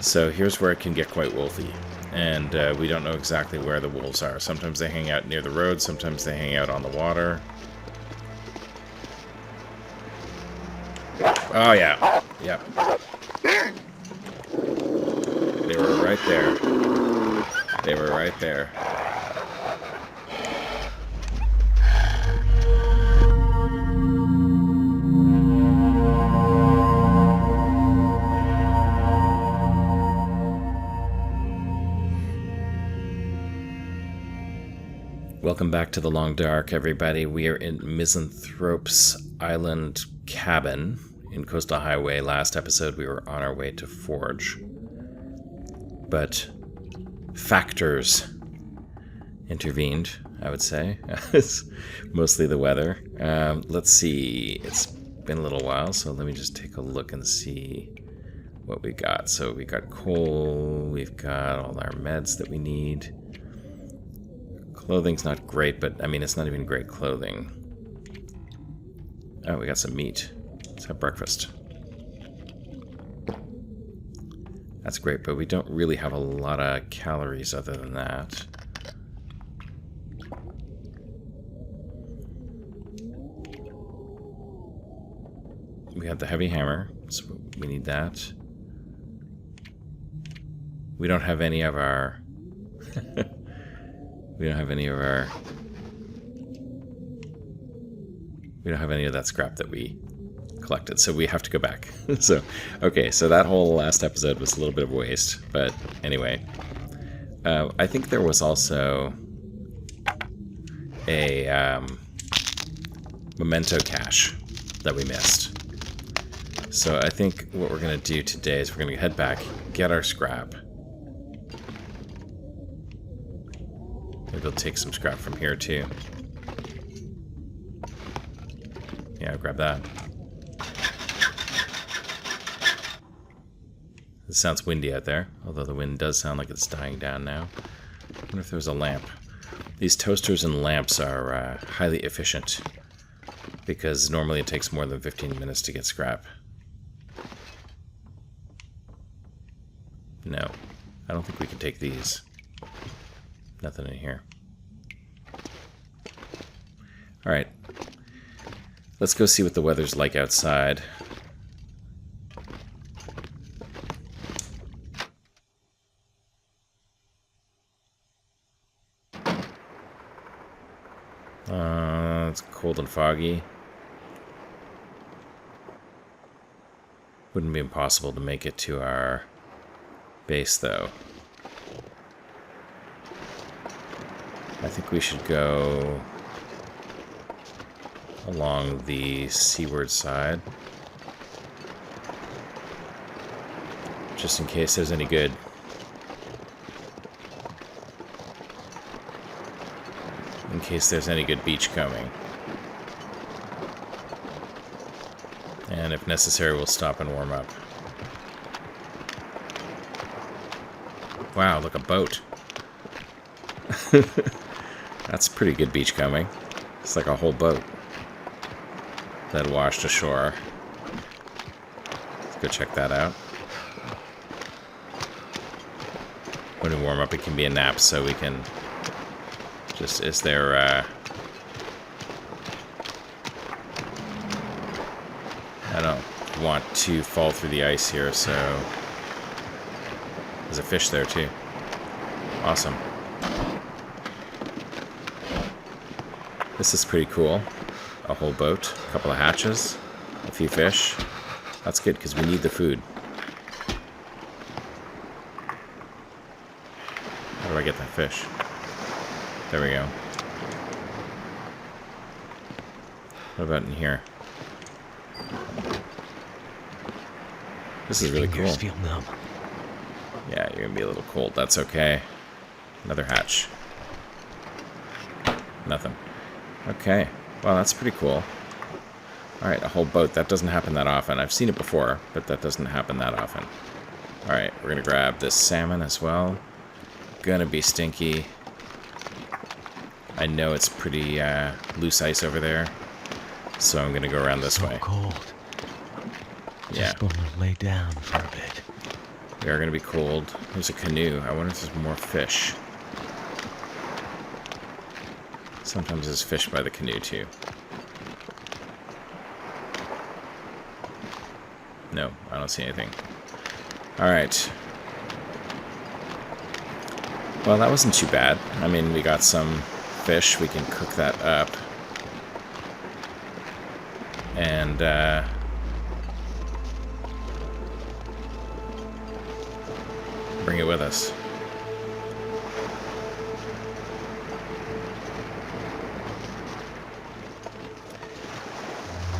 So here's where it can get quite wolfy. And we don't know exactly where the wolves are. Sometimes they hang out near the road, sometimes they hang out on the water. Oh, yeah. Yep. They were right there. They were right there. Welcome back to the Long Dark, everybody. We are in Misanthrope's Island cabin in Coastal Highway. Last episode, we were on our way to Forge. But factors intervened, I would say. It's mostly the weather. Let's see. It's been a little while, so let me just take a look and see what we got. So we got coal. We've got all our meds that we need. Clothing's not great, but I mean, it's not even great clothing. Oh, we got some meat. Let's have breakfast. That's great, but we don't really have a lot of calories other than that. We have the heavy hammer, so we need that. We don't have any of our... We don't have any of that scrap that we collected, so we have to go back. So, okay, so that whole last episode was a little bit of a waste, but anyway. I think there was also a memento cache that we missed. So I think what we're going to do today is we're going to head back, get our scrap. Maybe we'll take some scrap from here, too. Yeah, I'll grab that. It sounds windy out there, although the wind does sound like it's dying down now. I wonder if there's a lamp. These toasters and lamps are highly efficient, because normally it takes more than 15 minutes to get scrap. No, I don't think we can take these. Nothing in here. Alright. Let's go see what the weather's like outside. It's cold and foggy. Wouldn't be impossible to make it to our base, though. I think we should go along the seaward side, just in case there's any good. In case there's any good beach coming. And if necessary, we'll stop and warm up. Wow, look, a boat. That's pretty good beach coming. It's like a whole boat that washed ashore. Let's go check that out. When we warm up, it can be a nap, so we can just... Is there... I don't want to fall through the ice here, so... There's a fish there, too. Awesome. This is pretty cool. A whole boat, a couple of hatches, a few fish. That's good, because we need the food. How do I get that fish? There we go. What about in here? This is really cool. Feel numb. Yeah, you're gonna be a little cold. That's okay. Another hatch. Nothing. Okay. Well, that's pretty cool. Alright, a whole boat. That doesn't happen that often. I've seen it before, but that doesn't happen that often. Alright, we're gonna grab this salmon as well. Gonna be stinky. I know it's pretty loose ice over there, so I'm gonna go around this way. Cold. Yeah. Just gonna lay down for a bit. We are going to be cold. There's a canoe. I wonder if there's more fish. Sometimes there's fish by the canoe, too. No, I don't see anything. Alright. Well, that wasn't too bad. I mean, we got some fish. We can cook that up. And, bring it with us.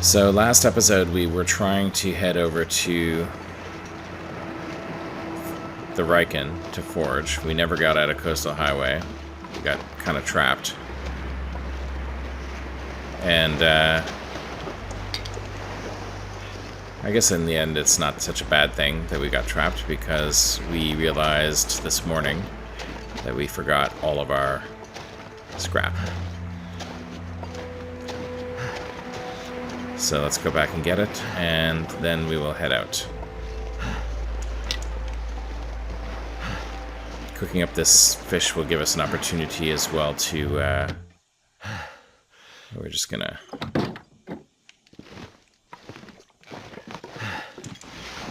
So, last episode, we were trying to head over to the Riken to forge. We never got out of Coastal Highway. We got kind of trapped. And, I guess in the end it's not such a bad thing that we got trapped, because we realized this morning that we forgot all of our scrap. So let's go back and get it, and then we will head out. Cooking up this fish will give us an opportunity as well to, we're just gonna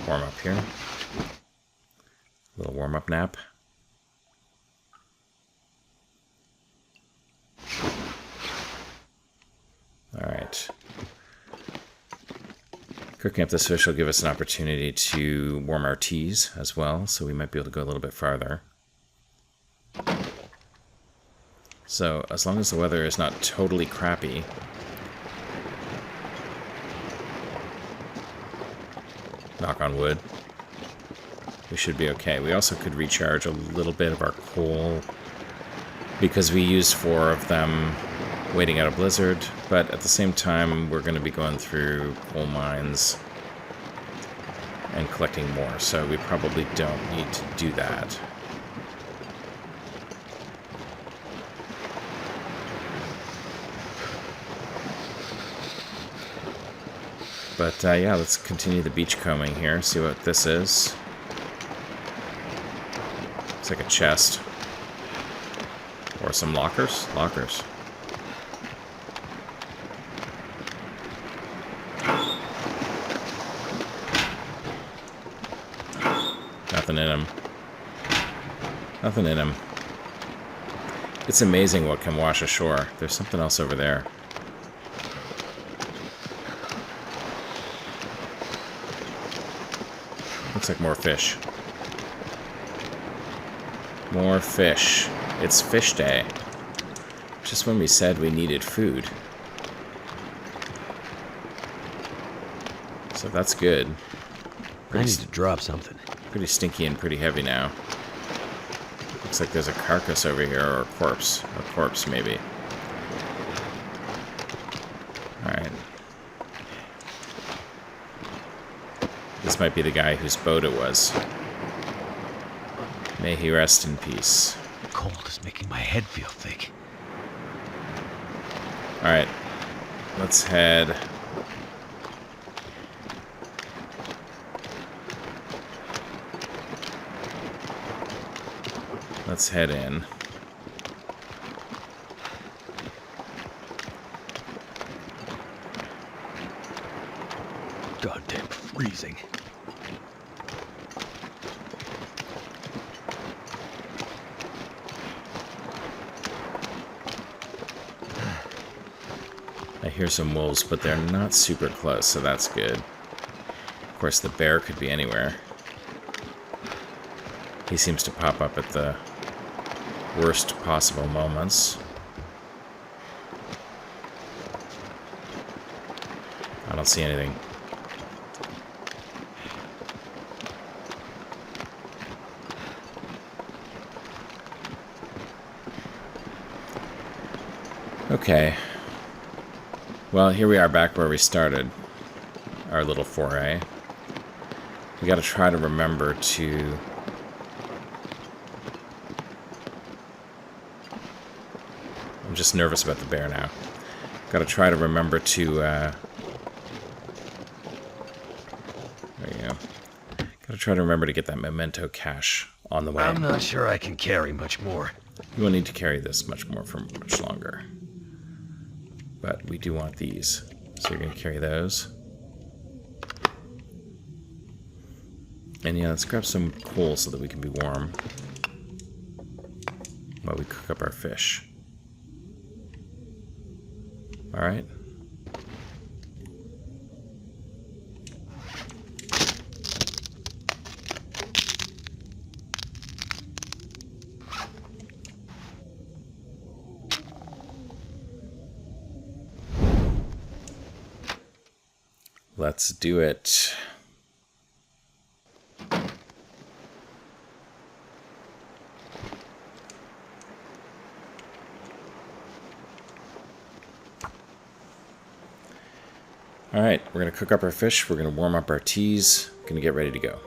warm up here. A little warm-up nap. Alright. Cooking up this fish will give us an opportunity to warm our teas as well, so we might be able to go a little bit farther. So, as long as the weather is not totally crappy, knock on wood, we should be okay. We also could recharge a little bit of our coal, because we used 4 of them waiting out a blizzard, but at the same time we're going to be going through coal mines and collecting more, so we probably don't need to do that. But yeah, let's continue the beachcombing here, see what this is. It's like a chest. Or some lockers? Lockers. Nothing in them. Nothing in them. It's amazing what can wash ashore. There's something else over there. Looks like more fish. More fish. It's fish day. Just when we said we needed food. So that's good. I need to drop something. Pretty stinky and pretty heavy now. Looks like there's a carcass over here, or a corpse. A corpse, maybe. Alright. This might be the guy whose boat it was. May he rest in peace. The cold is making my head feel thick. Alright. Let's head... Let's head in. Goddamn freezing. I hear some wolves, but they're not super close, so that's good. Of course, the bear could be anywhere. He seems to pop up at the worst possible moments. I don't see anything. Okay. Well, here we are back where we started our little foray. We gotta try to remember to... I'm just nervous about the bear now. Gotta try to remember to, there you go. Gotta try to remember to get that memento cache on the way. I'm not sure I can carry much more. You won't need to carry this much more for much longer. But we do want these. So you're going to carry those. And yeah, let's grab some coal so that we can be warm while we cook up our fish. Alright. Let's do it. All right, we're gonna cook up our fish. We're gonna warm up our teas. Gonna get ready to go.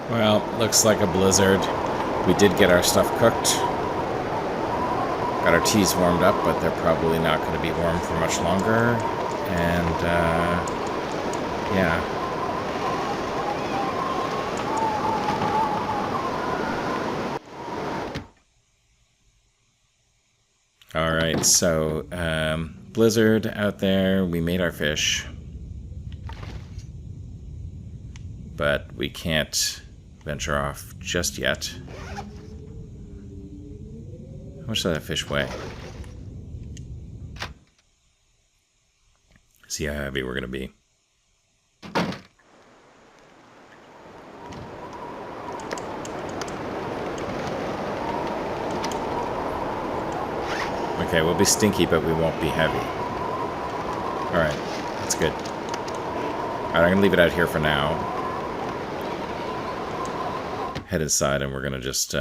Well, looks like a blizzard. We did get our stuff cooked. Got our teas warmed up, but they're probably not going to be warm for much longer. And, yeah. Alright, so, blizzard out there. We made our fish. But we can't venture off just yet. How much does that fish weigh? See how heavy we're gonna be. Okay, we'll be stinky, but we won't be heavy. Alright, that's good. Alright, I'm gonna leave it out here for now. Head inside and we're gonna just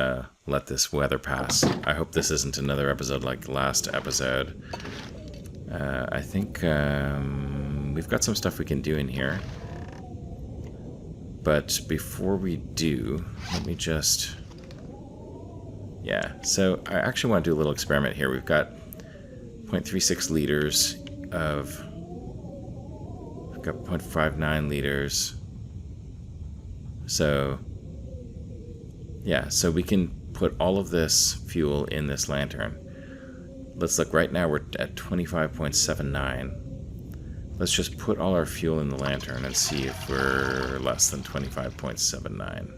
let this weather pass. I hope this isn't another episode like the last episode. I think we've got some stuff we can do in here. But before we do, let me just... Yeah, so I actually want to do a little experiment here. We've got 0.36 liters of... We've got 0.59 liters. So... Yeah, so we can put all of this fuel in this lantern. Let's look, right now we're at 25.79. Let's just put all our fuel in the lantern and see if we're less than 25.79.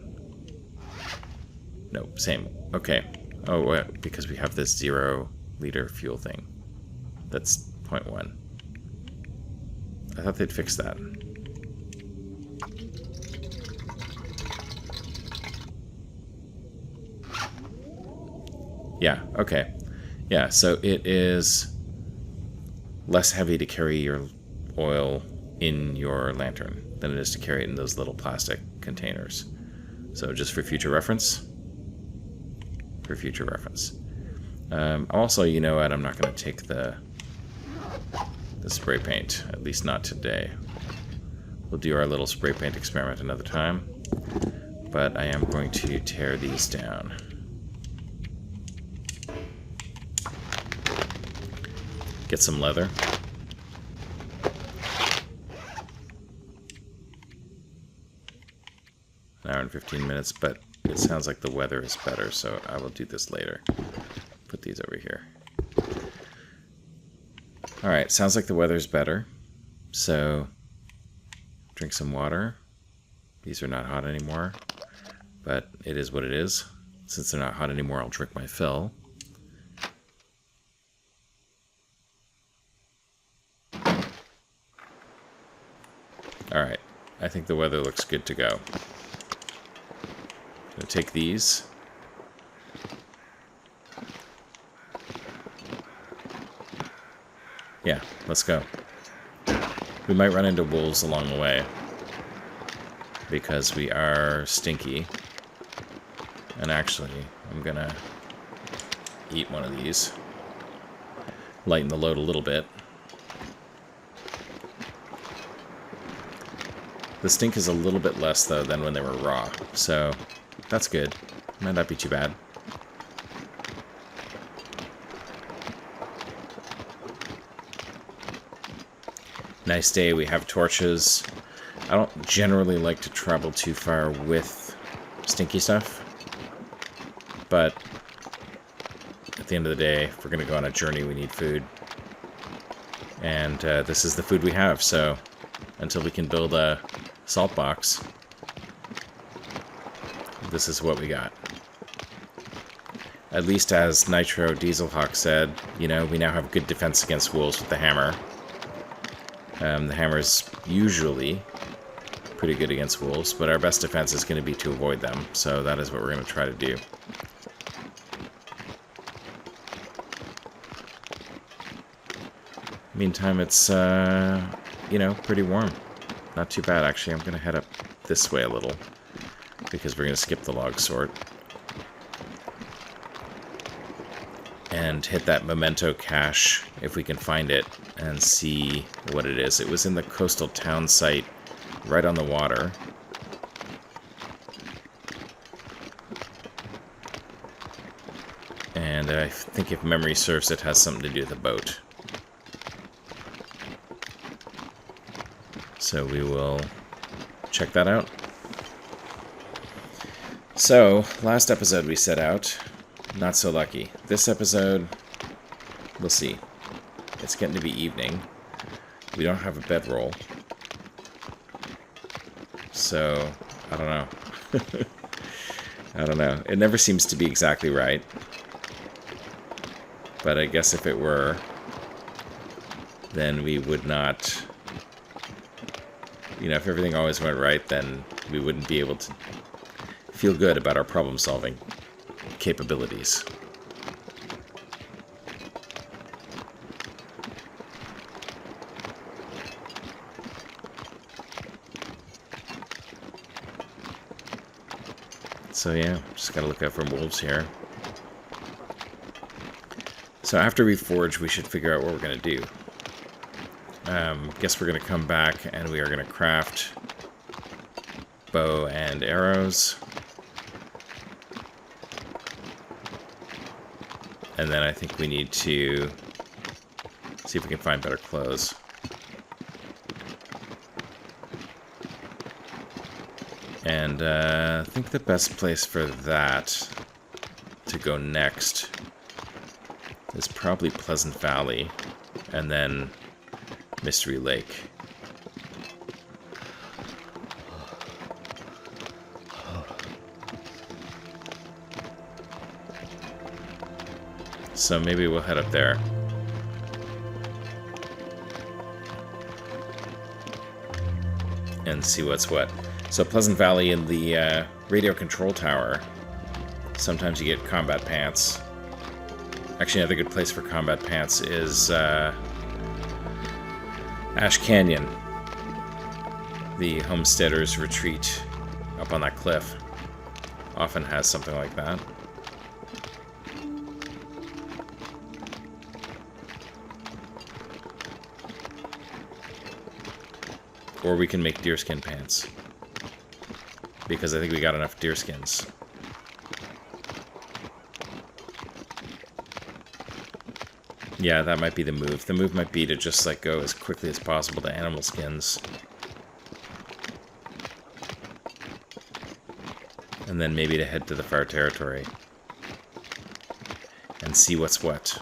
Nope, same. Okay. Oh, what? Because we have this 0 liter fuel thing. That's 0.1. I thought they'd fix that. Yeah, okay. Yeah, so it is less heavy to carry your oil in your lantern than it is to carry it in those little plastic containers. So just for future reference. For future reference. Also, you know what, I'm not going to take the spray paint, at least not today. We'll do our little spray paint experiment another time. But I am going to tear these down. Get some leather. An hour and 15 minutes, but it sounds like the weather is better, so I will do this later. Put these over here. Alright, sounds like the weather's better. So, drink some water. These are not hot anymore, but it is what it is. Since they're not hot anymore, I'll drink my fill. Alright, I think the weather looks good to go. I'm gonna take these. Yeah, let's go. We might run into wolves along the way, because we are stinky. And actually, I'm gonna eat one of these. Lighten the load a little bit. The stink is a little bit less, though, than when they were raw. So, that's good. Might not be too bad. Nice day. We have torches. I don't generally like to travel too far with stinky stuff. But at the end of the day, if we're going to go on a journey, we need food. And this is the food we have, so until we can build a salt box, this is what we got. At least as Nitro Dieselhawk said, you know, we now have good defense against wolves with the hammer. The hammer's usually pretty good against wolves, but our best defense is going to be to avoid them, so that is what we're going to try to do. Meantime, it's, you know, pretty warm. Not too bad, actually. I'm going to head up this way a little, because we're going to skip the log sort. And hit that memento cache, if we can find it, and see what it is. It was in the coastal town site, right on the water. And I think if memory serves, it has something to do with the boat. So we will check that out. So, last episode we set out, not so lucky. This episode, we'll see. It's getting to be evening. We don't have a bedroll. So, I don't know. I don't know. It never seems to be exactly right. But I guess if it were, then we would not... You know, if everything always went right, then we wouldn't be able to feel good about our problem-solving capabilities. So yeah, just gotta look out for wolves here. So after we forge, we should figure out what we're gonna do. Guess we're gonna come back and we are gonna craft bow and arrows. And then I think we need to see if we can find better clothes. And I think the best place for that to go next is probably Pleasant Valley, and then Mystery Lake. So maybe we'll head up there. And see what's what. So Pleasant Valley in the radio control tower, sometimes you get combat pants. Actually, another good place for combat pants is Ash Canyon, the homesteader's retreat up on that cliff. Often has something like that. Or we can make deerskin pants, because I think we got enough deerskins. Yeah, that might be the move. The move might be to just like go as quickly as possible to animal skins. And then maybe to head to the far territory. And see what's what.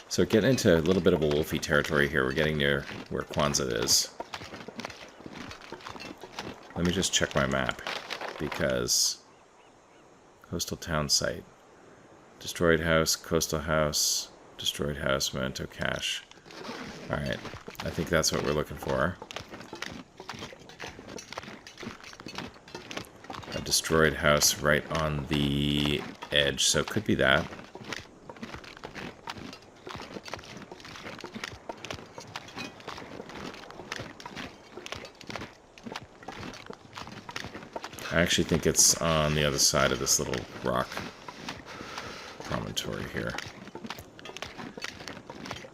So getting into a little bit of a wolfy territory here. We're getting near where Kwanzaa is. Let me just check my map, because coastal town site, destroyed house, coastal house, destroyed house, memento cache. All right, I think that's what we're looking for. A destroyed house right on the edge, so it could be that. I actually think it's on the other side of this little rock promontory here.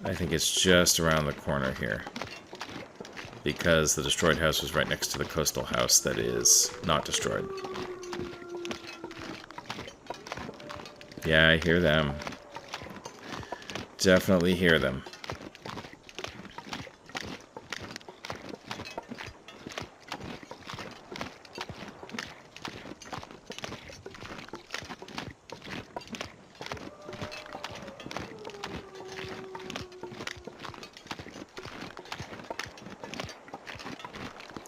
I think it's just around the corner here, because the destroyed house was right next to the coastal house that is not destroyed. Yeah, I hear them. Definitely hear them.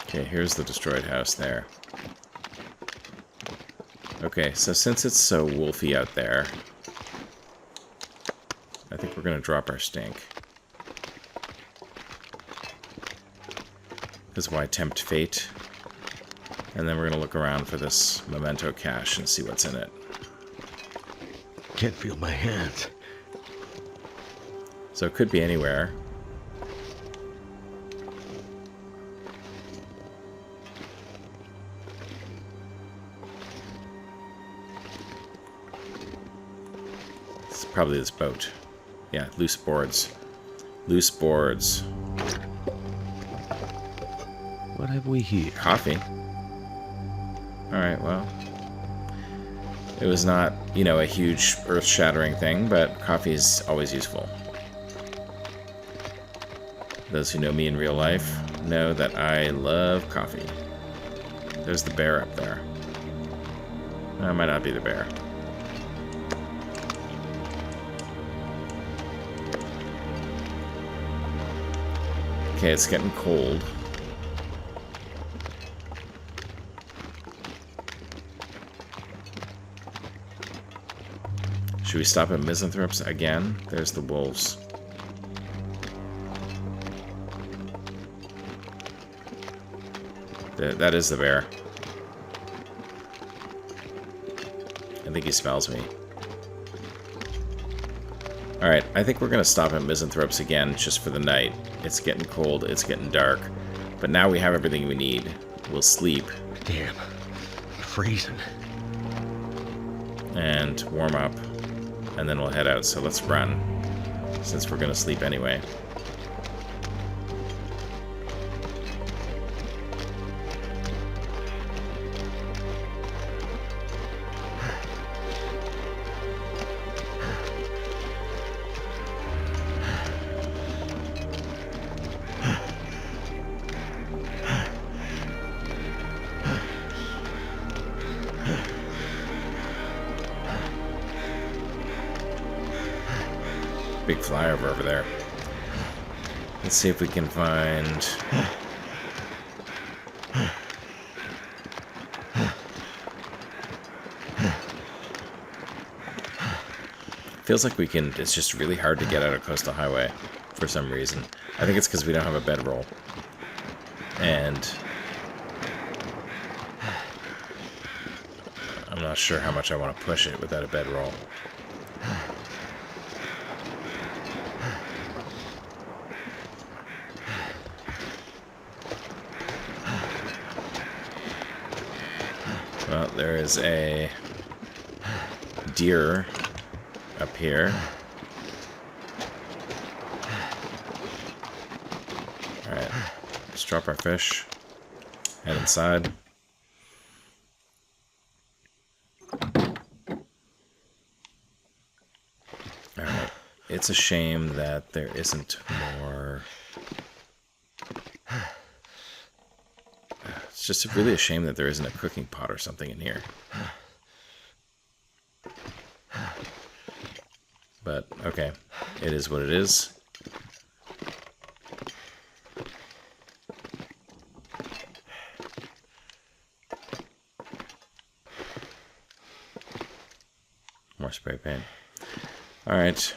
Okay, here's the destroyed house there. Okay, so since it's so wolfy out there, I think we're going to drop our stink. Because why tempt fate? And then we're going to look around for this memento cache and see what's in it. Can't feel my hands. So it could be anywhere. It's probably this boat. Yeah, loose boards. Loose boards. What have we here? Coffee. Alright, well. It was not, you know, a huge earth-shattering thing, but coffee is always useful. Those who know me in real life know that I love coffee. There's the bear up there. That might not be the bear. Okay, it's getting cold. Should we stop at Misanthropes again? There's the wolves. That is the bear. I think he smells me. Alright, I think we're going to stop at Misanthropes again just for the night. It's getting cold, it's getting dark. But now we have everything we need. We'll sleep. Damn. Freezing. And warm up. And then we'll head out. So let's run. Since we're going to sleep anyway. Big flyover over there. Let's see if we can find... Feels like we can... It's just really hard to get out of Coastal Highway for some reason. I think it's because we don't have a bedroll. And... I'm not sure how much I want to push it without a bedroll. Well, there is a deer up here. Alright, let's drop our fish. Head inside. Alright, it's a shame that there isn't more... It's just really a shame that there isn't a cooking pot or something in here. But, okay. It is what it is. More spray paint. Alright.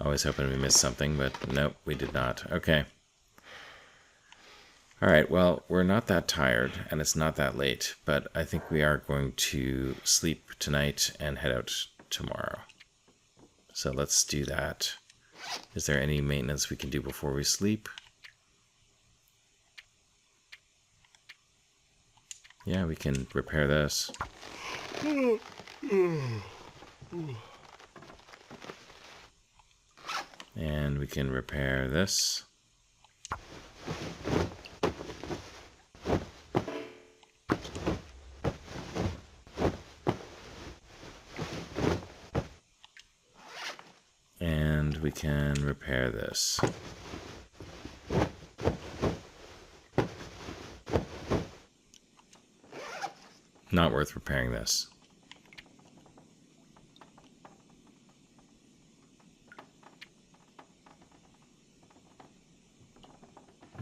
Always hoping we missed something, but nope, we did not. Okay. Alright, well, we're not that tired, and it's not that late, but I think we are going to sleep tonight and head out tomorrow. So let's do that. Is there any maintenance we can do before we sleep? Yeah, we can repair this. And we can repair this. And we can repair this. Not worth repairing this.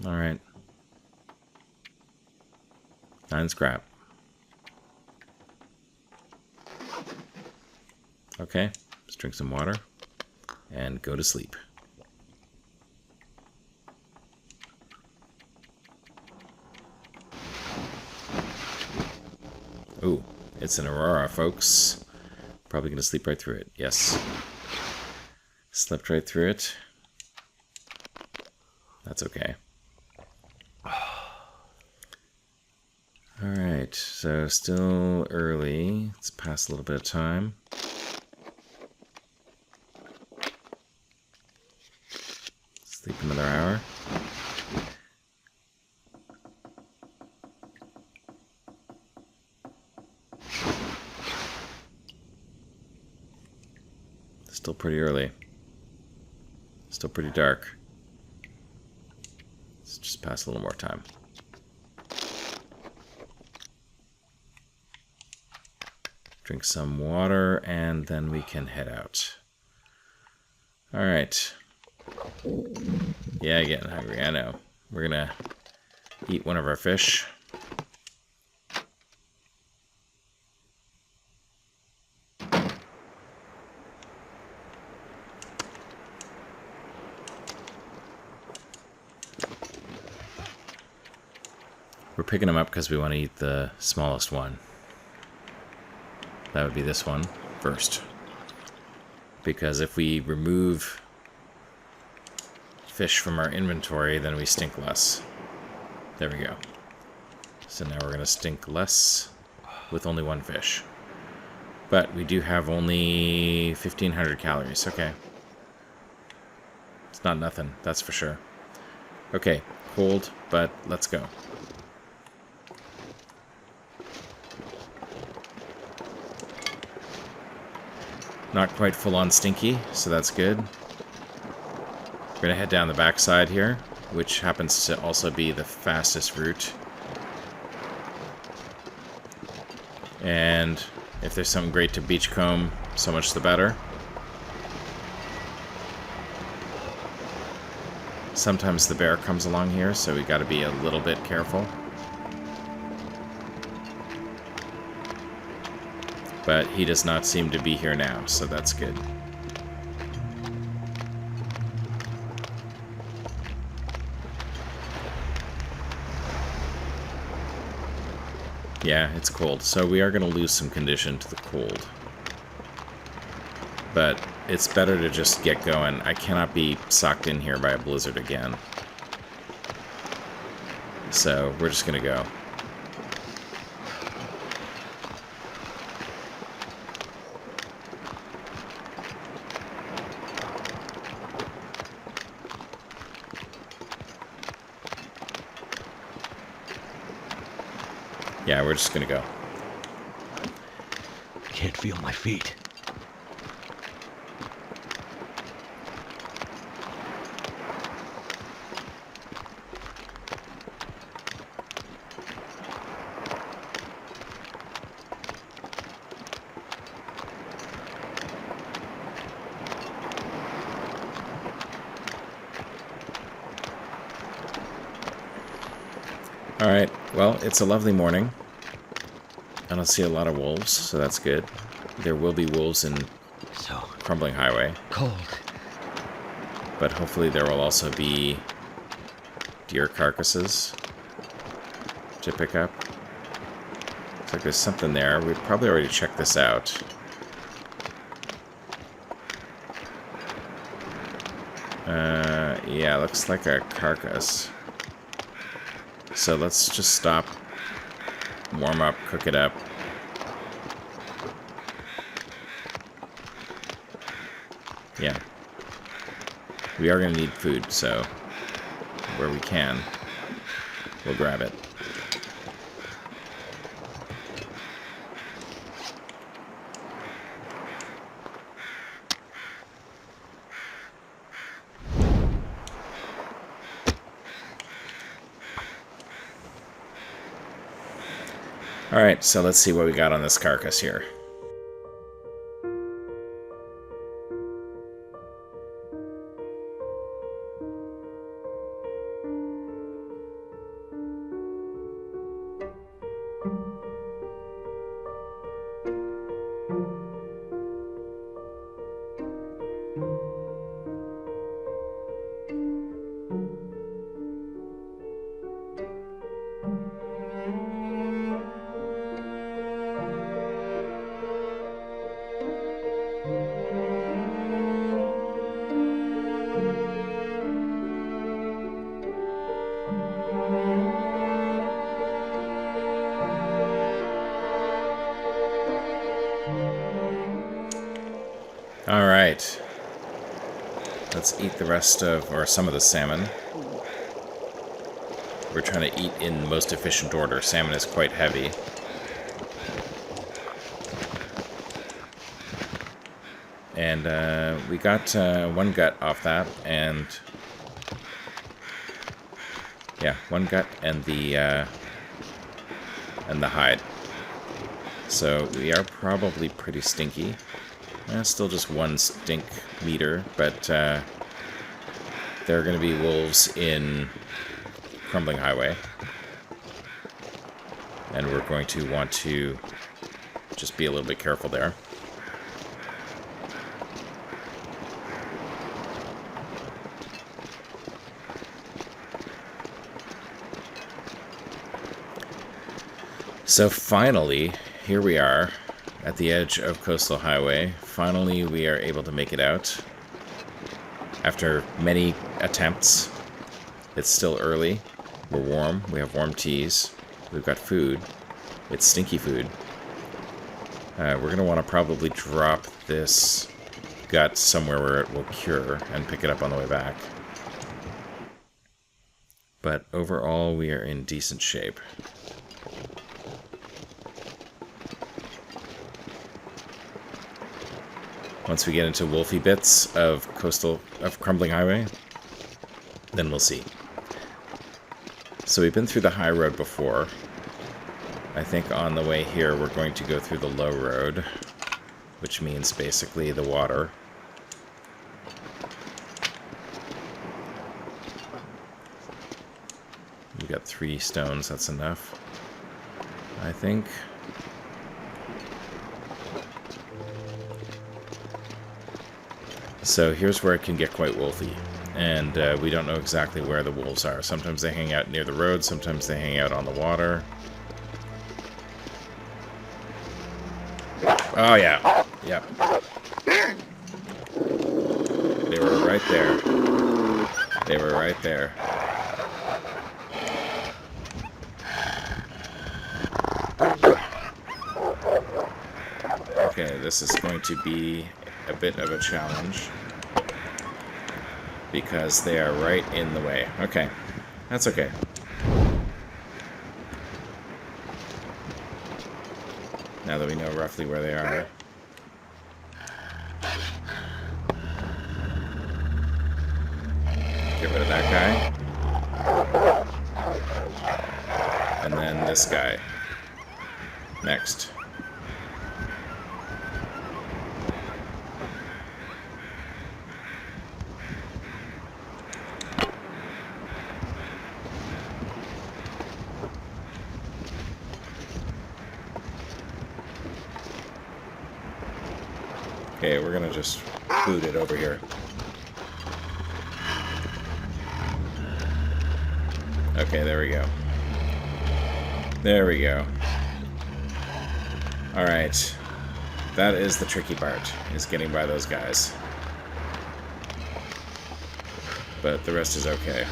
Alright. 9 scrap. Okay, let's drink some water and go to sleep. Ooh, it's an Aurora, folks. Probably gonna sleep right through it. Yes. Slept right through it. That's okay. Alright, so still early. Let's pass a little bit of time. Sleep another hour. Still pretty early. Still pretty dark. Let's just pass a little more time. Drink some water, and then we can head out. Alright. Yeah, getting hungry, I know. We're gonna eat one of our fish. We're picking them up because we want to eat the smallest one. That would be this one first. Because if we remove fish from our inventory, then we stink less. There we go. So now we're going to stink less with only one fish. But we do have only 1,500 calories. Okay. It's not nothing, that's for sure. Okay, cold, but let's go. Not quite full-on stinky, so that's good. We're going to head down the backside here, which happens to also be the fastest route. And if there's something great to beachcomb, so much the better. Sometimes the bear comes along here, so we got to be a little bit careful. But he does not seem to be here now, so that's good. Yeah, it's cold, so we are going to lose some condition to the cold. But it's better to just get going. I cannot be sucked in here by a blizzard again. So we're just going to go. Yeah, we're just gonna go. Can't feel my feet. Alright, well, it's a lovely morning. I don't see a lot of wolves, so that's good. There will be wolves in So Crumbling Highway, cold. but hopefully there will also be deer carcasses. to pick up. Looks like there's something there. We've probably already checked this out. Yeah, looks like a carcass. So let's just stop, warm up, cook it up. Yeah. We are going to need food, so where we can, we'll grab it. Alright, so let's see what we got on this carcass here. Alright. Let's eat the rest of, or some of the salmon. We're trying to eat in the most efficient order. Salmon is quite heavy. And we got one gut off that, and yeah, one gut and the hide. So we are probably pretty stinky. Still just one stink meter, but there are going to be wolves in Crumbling Highway. And we're going to want to just be a little bit careful there. So finally, here we are at the edge of Coastal Highway. Finally, we are able to make it out. After many attempts, it's still early. We're warm. We have warm teas. We've got food. It's stinky food. We're going to want to probably drop this gut somewhere where it will cure and pick it up on the way back. But overall, we are in decent shape. Once we get into wolfy bits of Crumbling Highway, then we'll see. So we've been through the high road before. I think on the way here we're going to go through the low road, which means basically the water. We got 3 stones, that's enough, I think. So here's where it can get quite wolfy, and we don't know exactly where the wolves are. Sometimes they hang out near the road, sometimes they hang out on the water. Oh yeah, yep. They were right there. They were right there. Okay, this is going to be a bit of a challenge because they are right in the way. Okay, that's okay. Now that we know roughly where they are. Get rid of that guy. And then this guy. Next. Okay, we're gonna just boot it over here. Okay, there we go. There we go. Alright. That is the tricky part, is getting by those guys. But the rest is okay.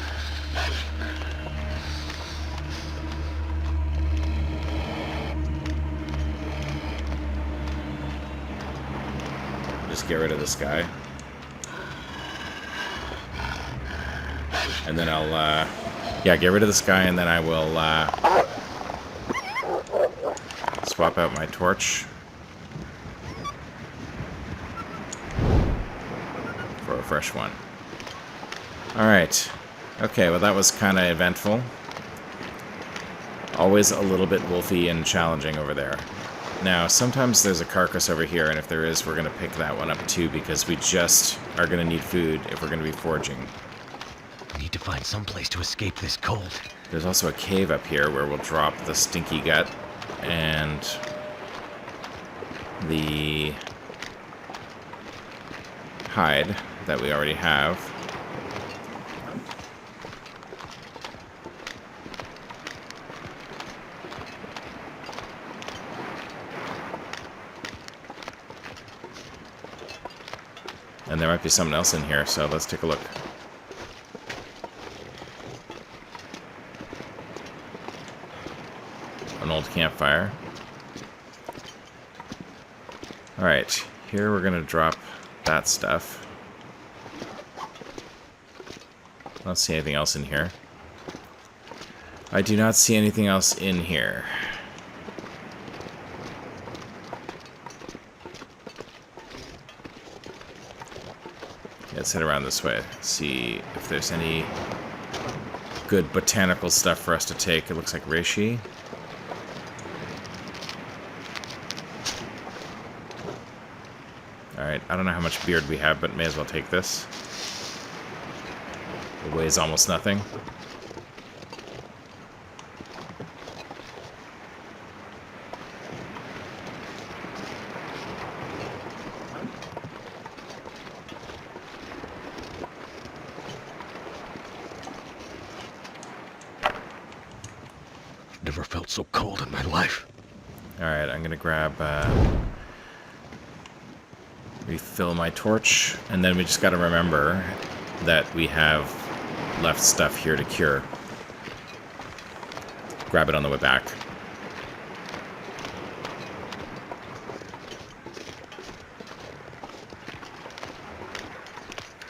Just get rid of this guy. And then I'll, yeah, get rid of this guy, and then I will, swap out my torch for a fresh one. Alright. Okay, well that was kind of eventful. Always a little bit wolfy and challenging over there. Now, sometimes there's a carcass over here, and if there is, we're going to pick that one up too, because we just are going to need food if we're going to be foraging. I need to find some place to escape this cold. There's also a cave up here where we'll drop the stinky gut and the hide that we already have. And there might be something else in here, so let's take a look. An old campfire. Alright, here we're gonna drop that stuff. I don't see anything else in here. I do not see anything else in here. Let's head around this way. See if there's any good botanical stuff for us to take. It looks like reishi. Alright, I don't know how much beard we have, but may as well take this. It weighs almost nothing. Never felt so cold in my life. Alright, I'm gonna grab, refill my torch, and then we just gotta remember that we have left stuff here to cure. Grab it on the way back.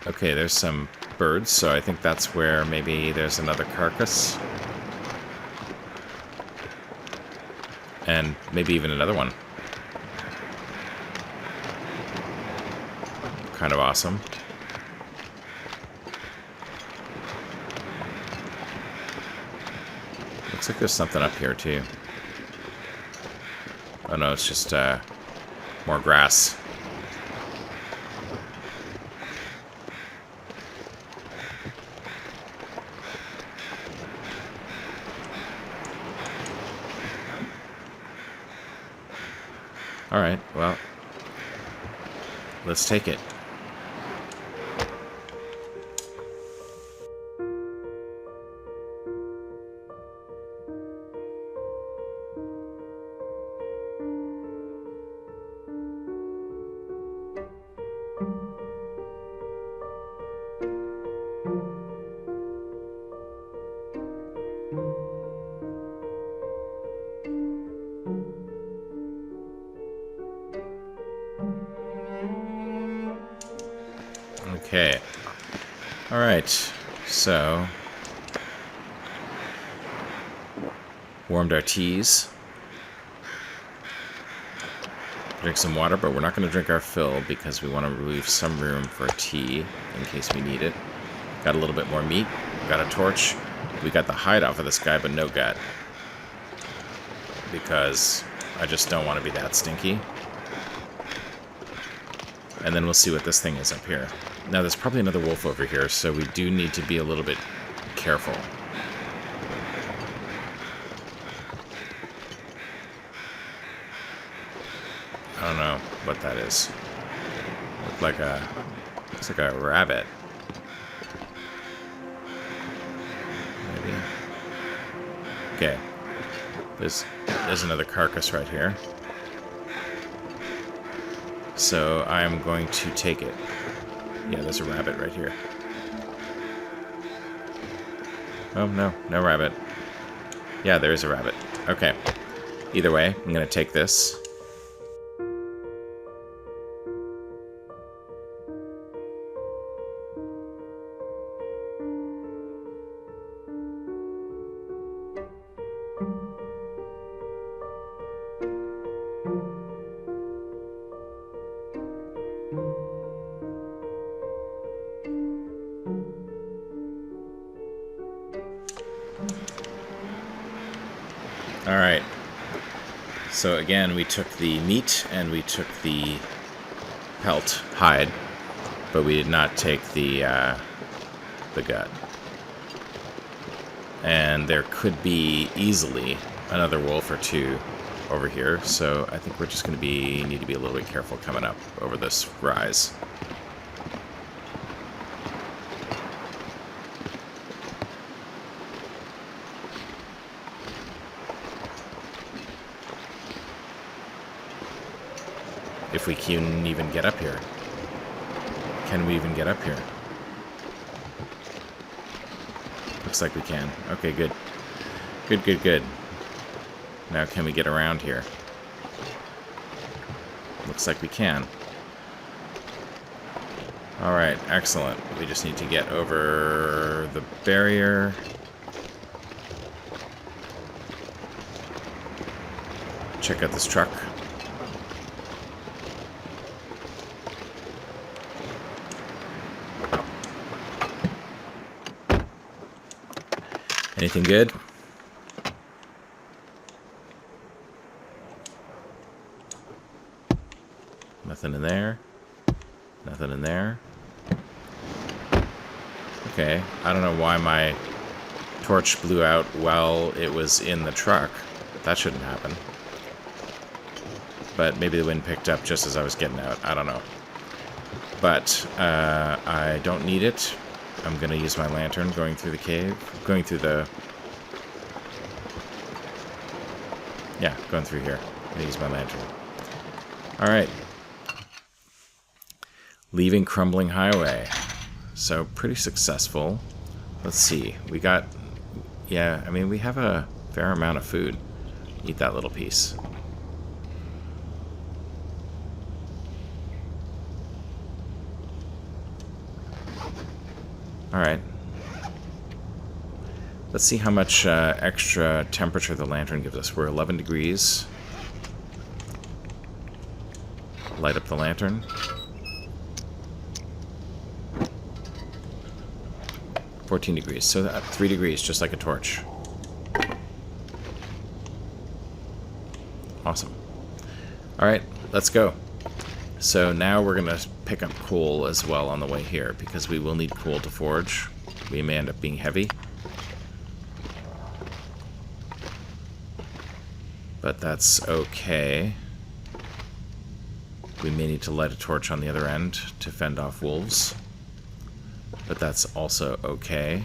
Okay, there's some birds, so I think that's where maybe there's another carcass. And maybe even another one. Kind of awesome. Looks like there's something up here too. Oh no, it's just more grass. Alright, well, let's take it. Okay. Alright. So, warmed our teas. Drink some water, but we're not going to drink our fill because we want to leave some room for tea in case we need it. Got a little bit more meat. Got a torch. We got the hide off of this guy, but no gut. Because I just don't want to be that stinky. And then we'll see what this thing is up here. Now, there's probably another wolf over here, so we do need to be a little bit careful. I don't know what that is. Looks like a rabbit. Maybe. Okay. There's another carcass right here. So I'm going to take it. Yeah, there's a rabbit right here. Oh, no. No rabbit. Yeah, there is a rabbit. Okay. Either way, I'm going to take this. Alright. So again, we took the meat and we took the pelt, hide, but we did not take the gut. And there could be easily another wolf or two over here, so I think we're just going to need to be a little bit careful coming up over this rise. If we can even get up here. Can we even get up here? Looks like we can. Okay, good. Good, good, good. Now can we get around here? Looks like we can. Alright, excellent. We just need to get over the barrier. Check out this truck. Anything good? Nothing in there. Nothing in there. Okay, I don't know why my torch blew out while it was in the truck. That shouldn't happen. But maybe the wind picked up just as I was getting out. I don't know. But I don't need it. I'm going to use my lantern going through the cave. Going through the... Yeah, going through here. I'm going to use my lantern. Alright. Leaving Crumbling Highway. So, pretty successful. Let's see. We got... Yeah, I mean, we have a fair amount of food. Eat that little piece. Alright. Let's see how much extra temperature the lantern gives us. We're 11 degrees. Light up the lantern. 14 degrees. So 3 degrees, just like a torch. Awesome. Alright, let's go. So now we're going to pick up coal as well on the way here, because we will need coal to forge. We may end up being heavy. But that's okay. We may need to light a torch on the other end to fend off wolves. But that's also okay.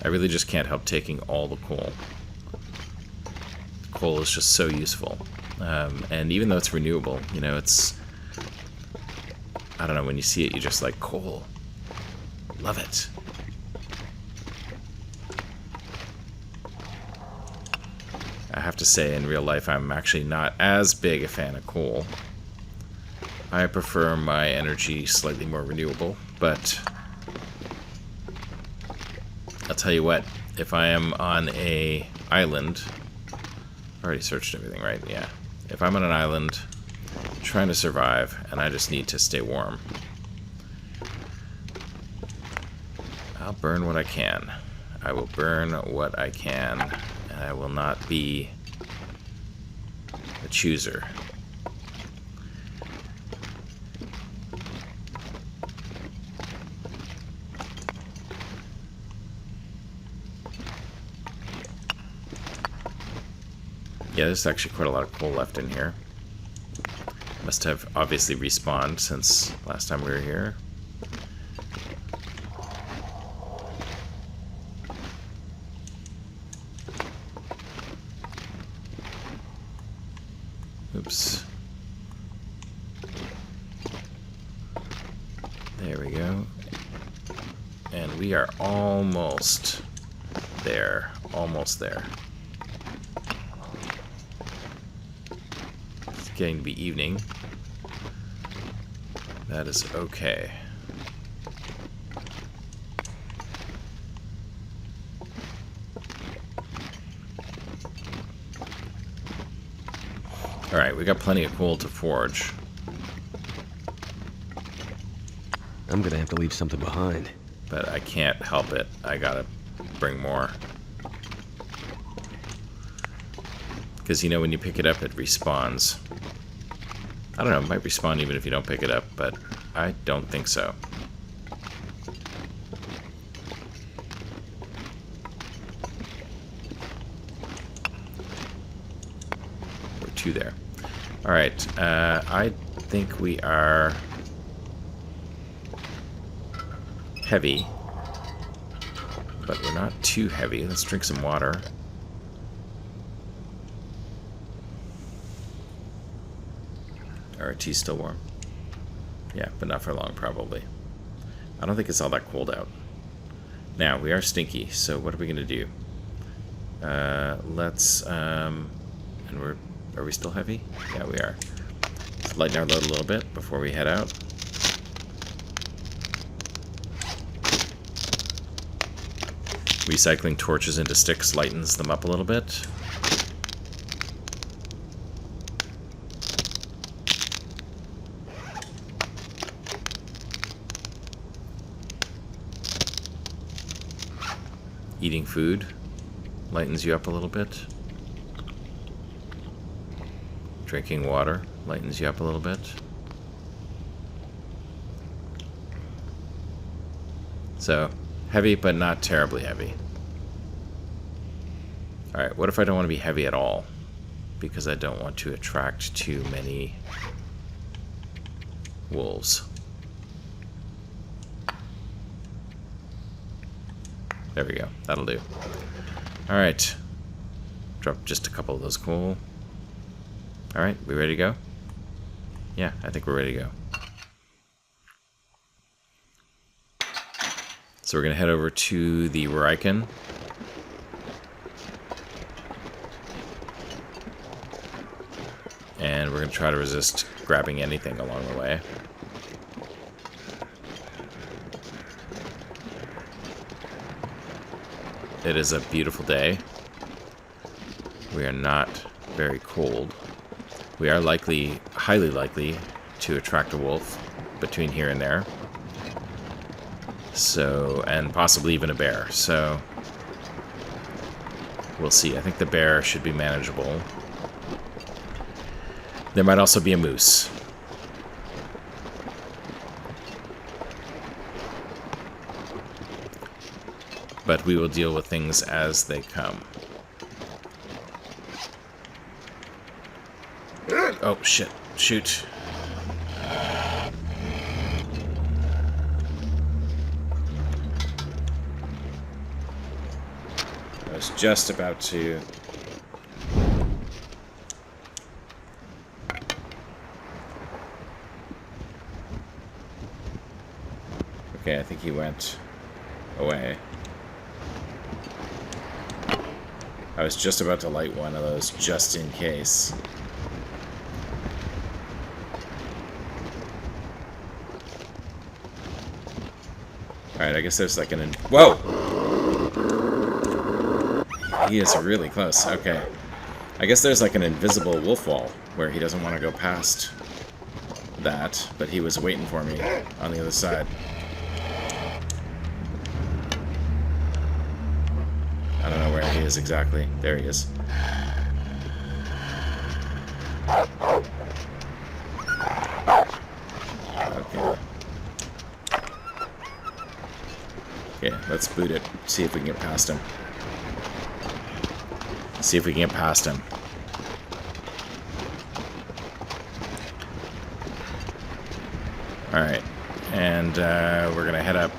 I really just can't help taking all the coal. Coal is just so useful. And even though it's renewable, you know, it's... I don't know, when you see it, you just like, coal. Love it. I have to say, in real life, I'm actually not as big a fan of coal. I prefer my energy slightly more renewable, but... I'll tell you what, if I am on a island, I already searched everything, right? Yeah. If I'm on an island trying to survive and I just need to stay warm, I'll burn what I can. I will burn what I can, and I will not be a chooser. Yeah, there's actually quite a lot of coal left in here. Must have obviously respawned since last time we were here. Oops. There we go. And we are almost there. Almost there. It's getting to be evening. That is okay. Alright, we got plenty of coal to forge. I'm gonna have to leave something behind. But I can't help it. I gotta bring more. Because, you know, when you pick it up, it respawns. I don't know, it might respawn even if you don't pick it up, but I don't think so. We're 2 there. Alright, I think we are heavy, but we're not too heavy. Let's drink some water. Our tea's still warm. Yeah, but not for long, probably. I don't think it's all that cold out. Now, we are stinky, so what are we going to do? Let's, and are we still heavy? Yeah, we are. Let's lighten our load a little bit before we head out. Recycling torches into sticks lightens them up a little bit. Eating food lightens you up a little bit. Drinking water lightens you up a little bit. So, heavy, but not terribly heavy. Alright, what if I don't want to be heavy at all? Because I don't want to attract too many wolves. There we go. That'll do. Alright. Drop just a couple of those coal. Alright, we ready to go? Yeah, I think we're ready to go. So we're going to head over to the Riken. And we're going to try to resist grabbing anything along the way. It is a beautiful day. We are not very cold. We are likely, highly likely, to attract a wolf between here and there. So, and possibly even a bear. So, we'll see. I think the bear should be manageable. There might also be a moose. But we will deal with things as they come. Oh, shit. Shoot. I was just about to... Okay, I think he went away. I was just about to light one of those just in case. Alright, I guess there's like an... Whoa! He is really close. Okay. I guess there's like an invisible wolf wall where he doesn't want to go past that, but he was waiting for me on the other side. I don't know where he is exactly. There he is. Okay. Okay, let's boot it. See if we can get past him. See if we can get past him. Alright. And we're going to head up.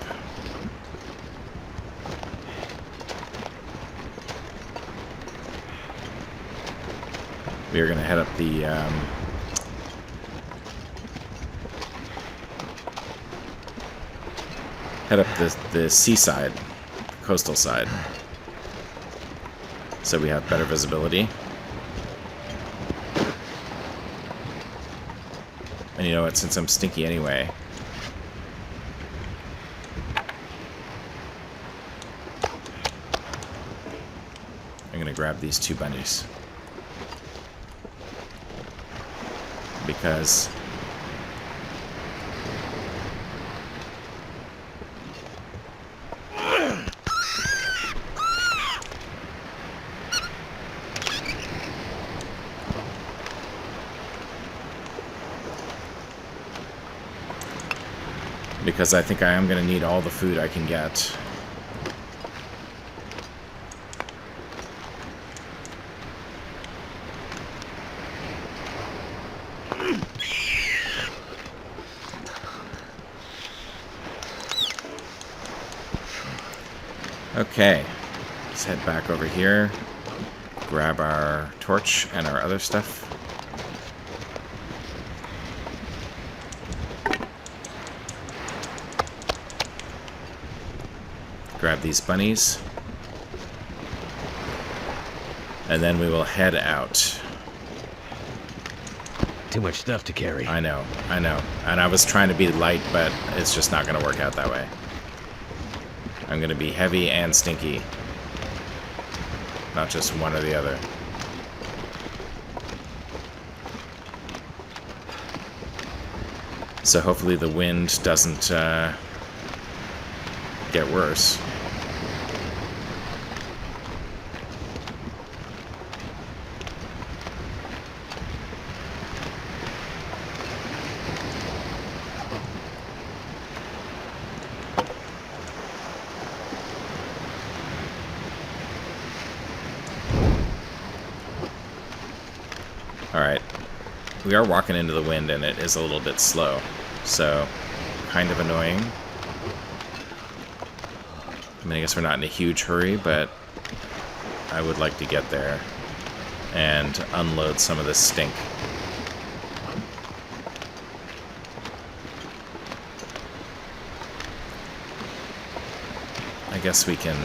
We are going to head up the... head up the seaside, coastal side. So we have better visibility. And you know what, since I'm stinky anyway, I'm gonna grab these 2 bunnies. Because I think I am going to need all the food I can get. Okay, let's head back over here, grab our torch and our other stuff. Grab these bunnies. And then we will head out. Too much stuff to carry. I know. And I was trying to be light, but it's just not going to work out that way. I'm going to be heavy and stinky. Not just one or the other. So hopefully the wind doesn't get worse. Alright, we are walking into the wind and it is a little bit slow, so kind of annoying. I mean, I guess we're not in a huge hurry, but I would like to get there and unload some of this stink. I guess we can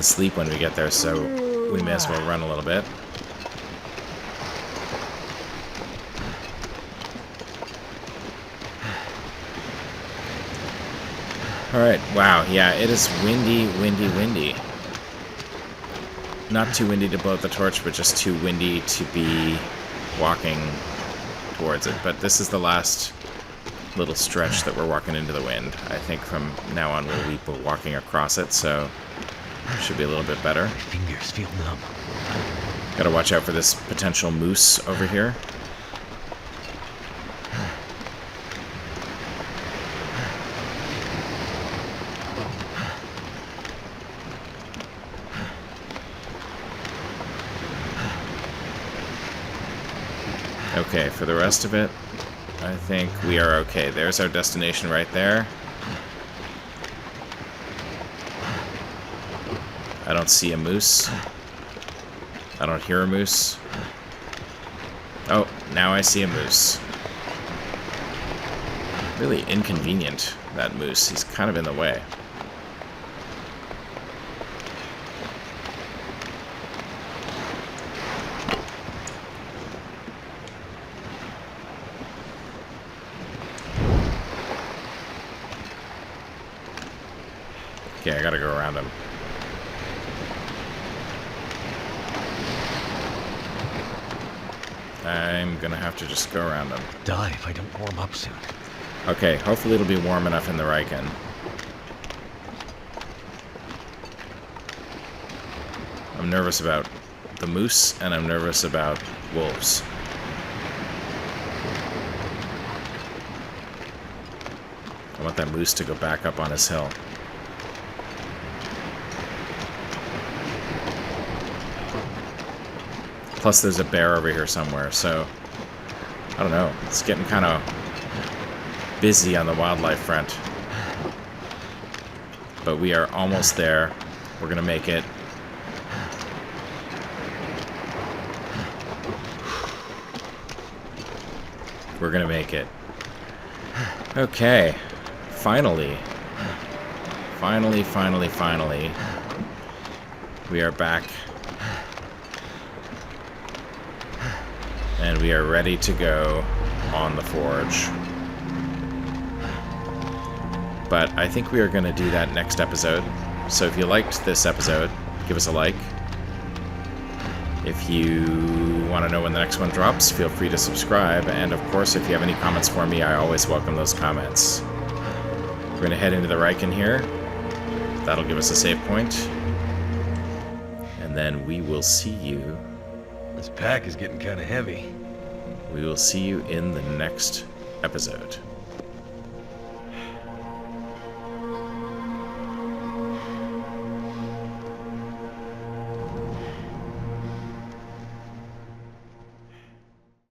sleep when we get there, so we may as well run a little bit. Alright, wow, yeah, it is windy, windy, windy. Not too windy to blow up the torch, but just too windy to be walking towards it. But this is the last little stretch that we're walking into the wind. I think from now on we'll be walking across it, so it should be a little bit better. My fingers feel numb. Gotta watch out for this potential moose over here. Okay, for the rest of it, I think we are okay. There's our destination right there. I don't see a moose. I don't hear a moose. Oh, now I see a moose. Really inconvenient, that moose. He's kind of in the way. Okay, I gotta go around him. I'm gonna have to just go around him. Die if I don't warm up soon. Okay, hopefully it'll be warm enough in the Riken. I'm nervous about the moose, and I'm nervous about wolves. I want that moose to go back up on his hill. Plus there's a bear over here somewhere, so I don't know. It's getting kind of busy on the wildlife front. But we are almost there. We're going to make it. We're going to make it. Okay. Finally. Finally. We are back. And we are ready to go on the forge. But I think we are going to do that next episode. So if you liked this episode, give us a like. If you want to know when the next one drops, feel free to subscribe. And of course, if you have any comments for me, I always welcome those comments. We're going to head into the Riken here. That'll give us a save point. And then we will see you. This pack is getting kind of heavy. We will see you in the next episode.